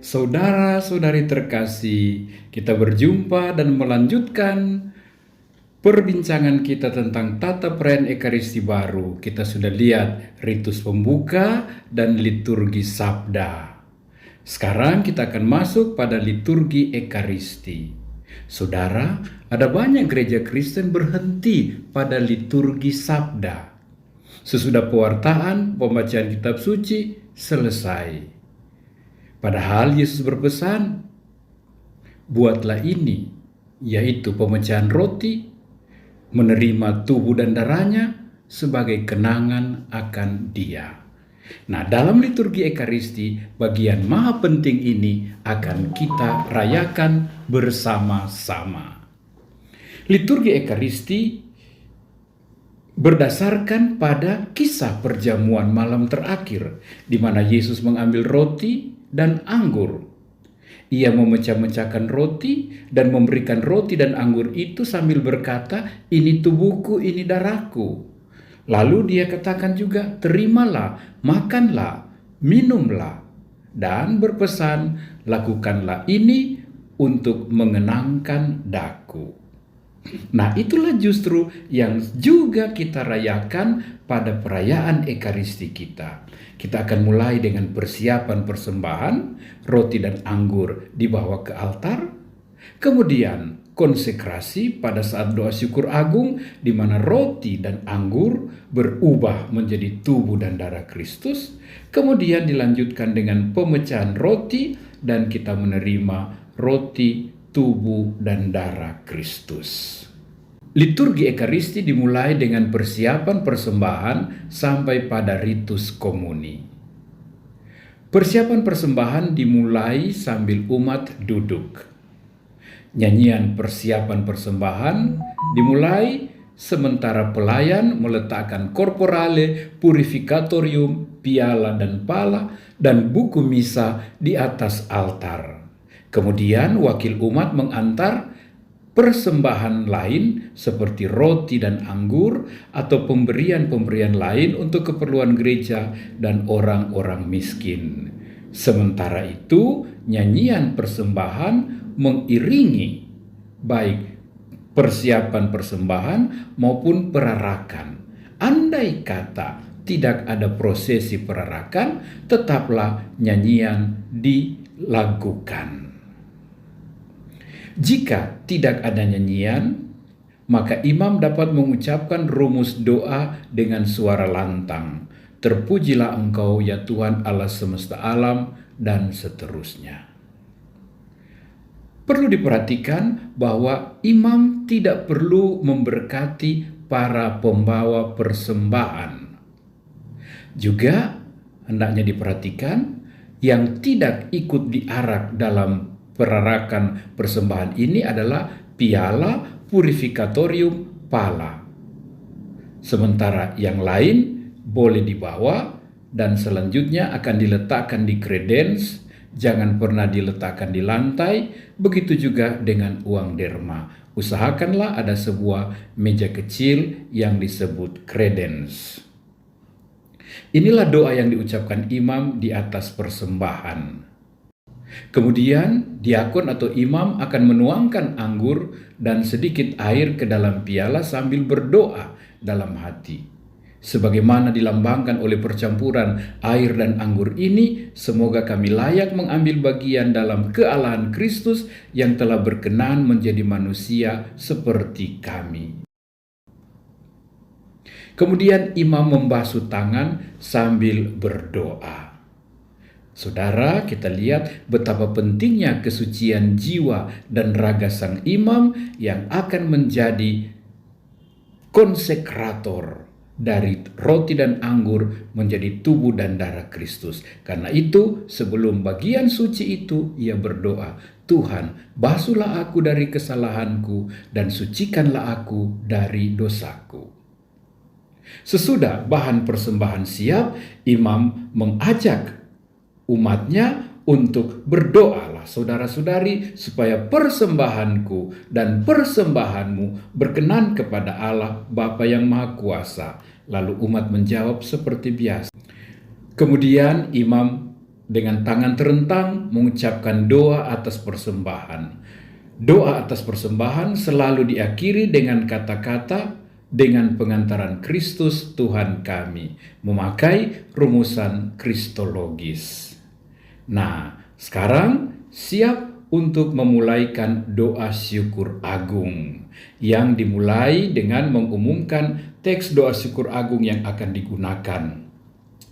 Saudara-saudari terkasih, kita berjumpa dan melanjutkan perbincangan kita tentang tata perayaan Ekaristi baru. Kita sudah lihat ritus pembuka dan liturgi sabda. Sekarang kita akan masuk pada liturgi Ekaristi. Saudara, ada banyak gereja Kristen berhenti pada liturgi sabda. Sesudah pewartaan, pembacaan kitab suci selesai. Padahal Yesus berpesan, buatlah ini, yaitu pemecahan roti, menerima tubuh dan darahnya sebagai kenangan akan Dia. Nah, dalam liturgi Ekaristi, bagian maha penting ini akan kita rayakan bersama-sama. Liturgi Ekaristi berdasarkan pada kisah perjamuan malam terakhir, di mana Yesus mengambil roti dan anggur. Ia memecah-mecahkan roti dan memberikan roti dan anggur itu sambil berkata, ini tubuhku, ini darahku. Lalu dia katakan juga, terimalah, makanlah, minumlah. Dan berpesan, lakukanlah ini untuk mengenangkan daku. Nah, itulah justru yang juga kita rayakan pada perayaan Ekaristi kita. Kita akan mulai dengan persiapan persembahan, roti dan anggur dibawa ke altar. Kemudian konsekrasi pada saat doa syukur agung, di mana roti dan anggur berubah menjadi tubuh dan darah Kristus. Kemudian dilanjutkan dengan pemecahan roti dan kita menerima roti, tubuh dan darah Kristus. Liturgi Ekaristi dimulai dengan persiapan persembahan sampai pada ritus komuni. Persiapan persembahan dimulai sambil umat duduk. Nyanyian persiapan persembahan dimulai sementara pelayan meletakkan corporale, purificatorium, piala dan pala, dan buku misa di atas altar. Kemudian wakil umat mengantar persembahan lain seperti roti dan anggur atau pemberian-pemberian lain untuk keperluan gereja dan orang-orang miskin. Sementara itu, nyanyian persembahan mengiringi baik persiapan persembahan maupun perarakan. Andai kata tidak ada prosesi perarakan, tetaplah nyanyian dilakukan. Jika tidak ada nyanyian, maka imam dapat mengucapkan rumus doa dengan suara lantang. Terpujilah Engkau ya Tuhan Allah semesta alam, dan seterusnya. Perlu diperhatikan bahwa imam tidak perlu memberkati para pembawa persembahan. Juga hendaknya diperhatikan yang tidak ikut diarak dalam perarakan persembahan ini adalah piala, purificatorium, pala. Sementara yang lain boleh dibawa dan selanjutnya akan diletakkan di kredens, jangan pernah diletakkan di lantai, begitu juga dengan uang derma. Usahakanlah ada sebuah meja kecil yang disebut kredens. Inilah doa yang diucapkan imam di atas persembahan. Kemudian diakon atau imam akan menuangkan anggur dan sedikit air ke dalam piala sambil berdoa dalam hati. Sebagaimana dilambangkan oleh percampuran air dan anggur ini, semoga kami layak mengambil bagian dalam kealahan Kristus yang telah berkenan menjadi manusia seperti kami. Kemudian imam membasuh tangan sambil berdoa. Saudara, kita lihat betapa pentingnya kesucian jiwa dan raga sang imam yang akan menjadi konsekrator dari roti dan anggur menjadi tubuh dan darah Kristus. Karena itu, sebelum bagian suci itu, ia berdoa, Tuhan, basuhlah aku dari kesalahanku dan sucikanlah aku dari dosaku. Sesudah bahan persembahan siap, imam mengajak umatnya untuk berdoalah saudara-saudari supaya persembahanku dan persembahanmu berkenan kepada Allah Bapa yang Maha Kuasa. Lalu umat menjawab seperti biasa. Kemudian imam dengan tangan terentang mengucapkan doa atas persembahan. Doa atas persembahan selalu diakhiri dengan kata-kata dengan pengantaran Kristus Tuhan kami, memakai rumusan kristologis. Nah, sekarang siap untuk memulaikan doa syukur agung yang dimulai dengan mengumumkan teks doa syukur agung yang akan digunakan.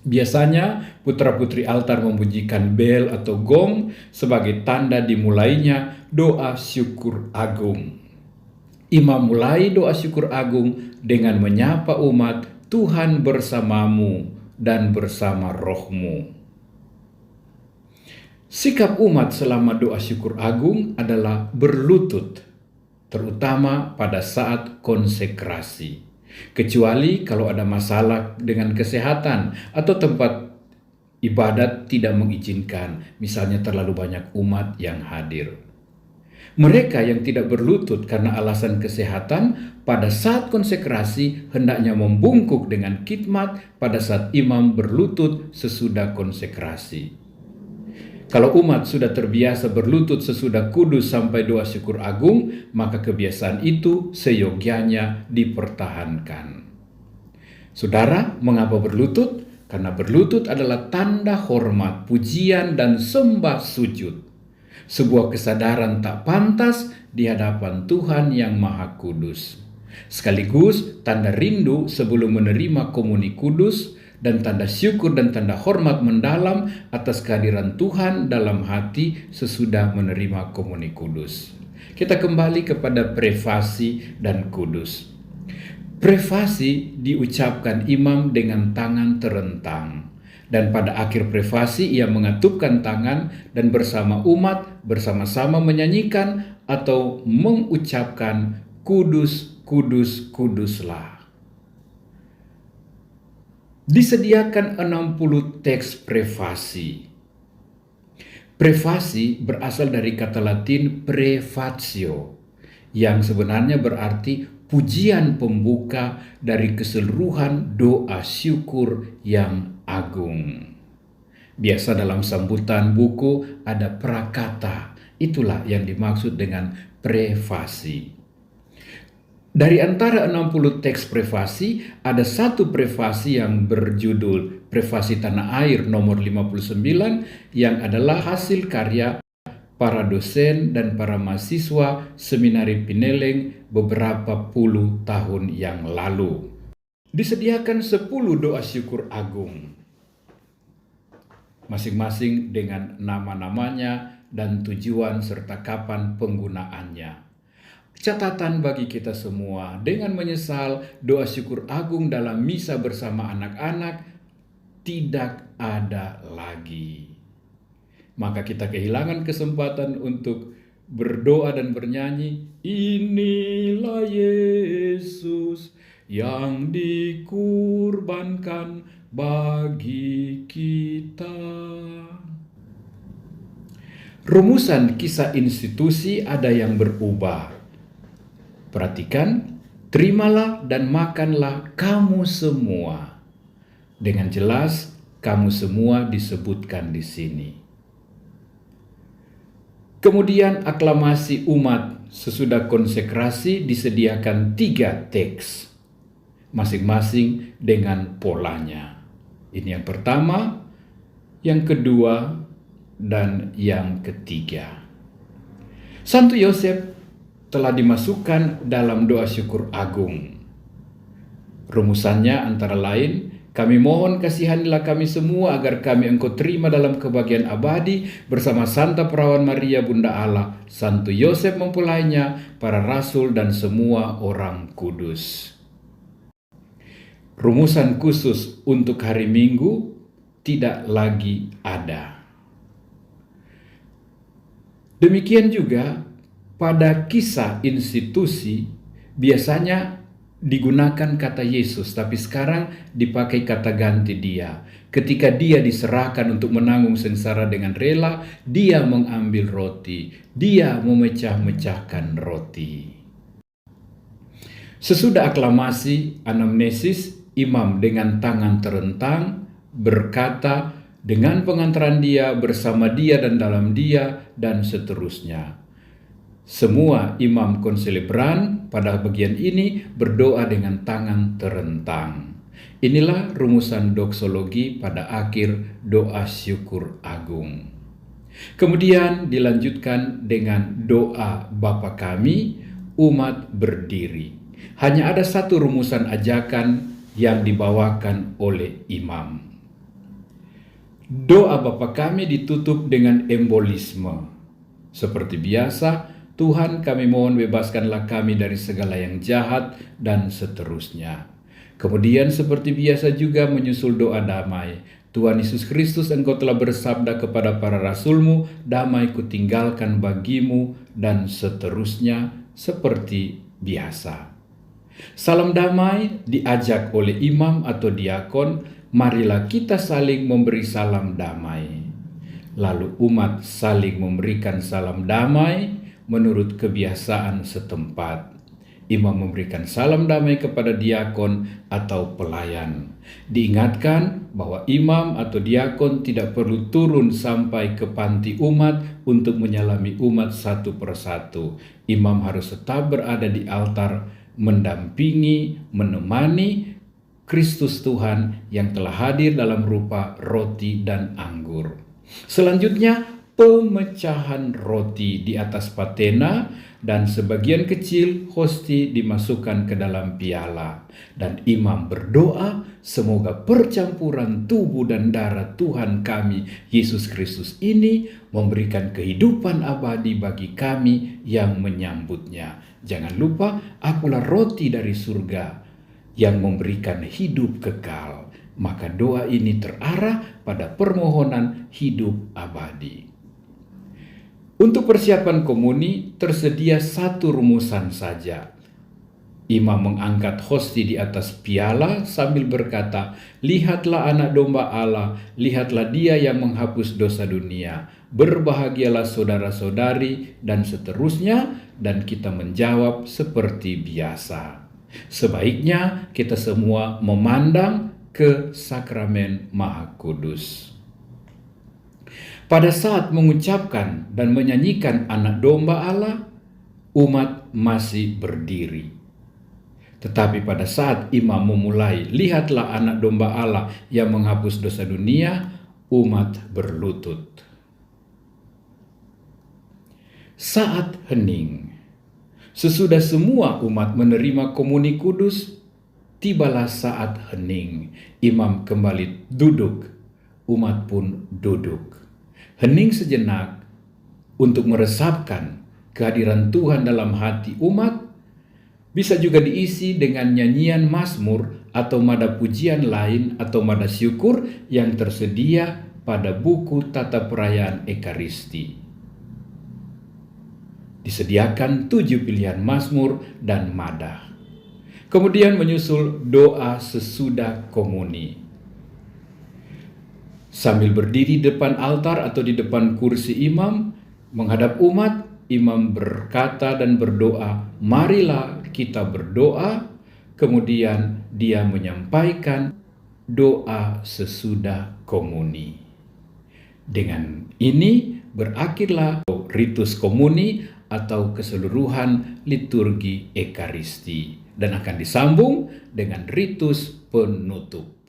Biasanya putra-putri altar membunyikan bel atau gong sebagai tanda dimulainya doa syukur agung. Imam mulai doa syukur agung dengan menyapa umat, Tuhan bersamamu dan bersama rohmu. Sikap umat selama doa syukur agung adalah berlutut, terutama pada saat konsekrasi. Kecuali kalau ada masalah dengan kesehatan atau tempat ibadat tidak mengizinkan, misalnya terlalu banyak umat yang hadir. Mereka yang tidak berlutut karena alasan kesehatan pada saat konsekrasi hendaknya membungkuk dengan khidmat pada saat imam berlutut sesudah konsekrasi. Kalau umat sudah terbiasa berlutut sesudah kudus sampai doa syukur agung, maka kebiasaan itu seyogyanya dipertahankan. Saudara, mengapa berlutut? Karena berlutut adalah tanda hormat, pujian, dan sembah sujud. Sebuah kesadaran tak pantas di hadapan Tuhan yang Maha Kudus. Sekaligus tanda rindu sebelum menerima komuni kudus, dan tanda syukur dan tanda hormat mendalam atas kehadiran Tuhan dalam hati sesudah menerima komuni kudus. Kita kembali kepada prefasi dan kudus. Prefasi diucapkan imam dengan tangan terentang, dan pada akhir prefasi ia mengatupkan tangan dan bersama umat bersama-sama menyanyikan atau mengucapkan kudus, kudus, kuduslah. Disediakan 60 teks prefasi. Prefasi berasal dari kata Latin prefatio, yang sebenarnya berarti pujian pembuka dari keseluruhan doa syukur yang agung. Biasa dalam sambutan buku ada prakata, itulah yang dimaksud dengan prefasi. Dari antara 60 teks prefasi, ada satu prefasi yang berjudul Prefasi Tanah Air nomor 59 yang adalah hasil karya para dosen dan para mahasiswa Seminari Pineleng beberapa puluh tahun yang lalu. Disediakan 10 doa syukur agung, masing-masing dengan nama-namanya dan tujuan serta kapan penggunaannya. Catatan bagi kita semua, dengan menyesal doa syukur agung dalam misa bersama anak-anak tidak ada lagi. Maka kita kehilangan kesempatan untuk berdoa dan bernyanyi, inilah Yesus yang dikurbankan bagi kita. Rumusan kisah institusi ada yang berubah. Perhatikan, terimalah dan makanlah kamu semua. Dengan jelas, kamu semua disebutkan di sini. Kemudian aklamasi umat sesudah konsekrasi disediakan 3 teks, masing-masing dengan polanya. Ini yang pertama, yang kedua, dan yang ketiga. Santo Yosef telah dimasukkan dalam doa syukur agung. Rumusannya antara lain, kami mohon kasihanilah kami semua agar kami Engkau terima dalam kebahagiaan abadi bersama Santa Perawan Maria Bunda Allah, Santo Yosef mempelainya, para rasul dan semua orang kudus. Rumusan khusus untuk hari Minggu tidak lagi ada. Demikian juga pada kisah institusi biasanya digunakan kata Yesus, tapi sekarang dipakai kata ganti dia. Ketika dia diserahkan untuk menanggung sengsara dengan rela, dia mengambil roti, dia memecah-mecahkan roti. Sesudah aklamasi, anamnesis, imam dengan tangan terentang berkata dengan pengantaran Dia, bersama Dia dan dalam Dia, dan seterusnya. Semua imam konselebran pada bagian ini berdoa dengan tangan terentang. Inilah rumusan doksologi pada akhir doa syukur agung. Kemudian dilanjutkan dengan doa Bapa Kami, umat berdiri. Hanya ada satu rumusan ajakan yang dibawakan oleh imam. Doa Bapa Kami ditutup dengan embolisme. Seperti biasa, Tuhan kami mohon bebaskanlah kami dari segala yang jahat, dan seterusnya. Kemudian seperti biasa juga menyusul doa damai. Tuhan Yesus Kristus, Engkau telah bersabda kepada para rasul-Mu, damai kutinggalkan bagimu, dan seterusnya seperti biasa. Salam damai diajak oleh imam atau diakon, marilah kita saling memberi salam damai. Lalu umat saling memberikan salam damai menurut kebiasaan setempat. Imam memberikan salam damai kepada diakon atau pelayan. Diingatkan bahwa imam atau diakon tidak perlu turun sampai ke panti umat untuk menyalami umat satu persatu. Imam harus tetap berada di altar, mendampingi, menemani Kristus Tuhan yang telah hadir dalam rupa roti dan anggur. Selanjutnya, pemecahan roti di atas patena, dan sebagian kecil hosti dimasukkan ke dalam piala. Dan imam berdoa, semoga percampuran tubuh dan darah Tuhan kami, Yesus Kristus ini, memberikan kehidupan abadi bagi kami yang menyambutnya. Jangan lupa, akulah roti dari surga yang memberikan hidup kekal. Maka doa ini terarah pada permohonan hidup abadi. Untuk persiapan komuni tersedia satu rumusan saja. Imam mengangkat hosti di atas piala sambil berkata, lihatlah anak domba Allah, lihatlah Dia yang menghapus dosa dunia. Berbahagialah saudara-saudari, dan seterusnya, dan kita menjawab seperti biasa. Sebaiknya kita semua memandang ke sakramen Maha Kudus. Pada saat mengucapkan dan menyanyikan anak domba Allah, umat masih berdiri. Tetapi pada saat imam memulai, lihatlah anak domba Allah yang menghapus dosa dunia, umat berlutut. Saat hening. Sesudah semua umat menerima komuni kudus, tibalah saat hening. Imam kembali duduk, umat pun duduk. Hening sejenak untuk meresapkan kehadiran Tuhan dalam hati umat, bisa juga diisi dengan nyanyian mazmur atau nada pujian lain atau nada syukur yang tersedia pada buku tata perayaan Ekaristi. Disediakan 7 pilihan mazmur dan madah. Kemudian menyusul doa sesudah komuni. Sambil berdiri di depan altar atau di depan kursi imam, menghadap umat, imam berkata dan berdoa, marilah kita berdoa. Kemudian dia menyampaikan doa sesudah komuni. Dengan ini berakhirlah ritus komuni atau keseluruhan liturgi Ekaristi, dan akan disambung dengan ritus penutup.